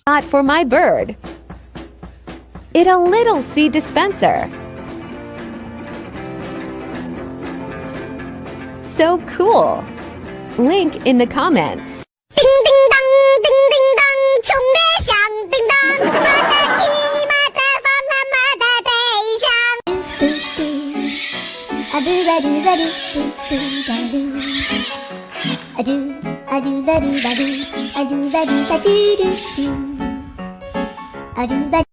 Got for my bird. It a little seed dispenser. So cool. Link in the comments. Ding ding dong, ding ding dong, 穷的响叮当，马的骑马的放啊马的背上。A do a do a do do da do. A do a do a do a do a do a do a do do do. A do a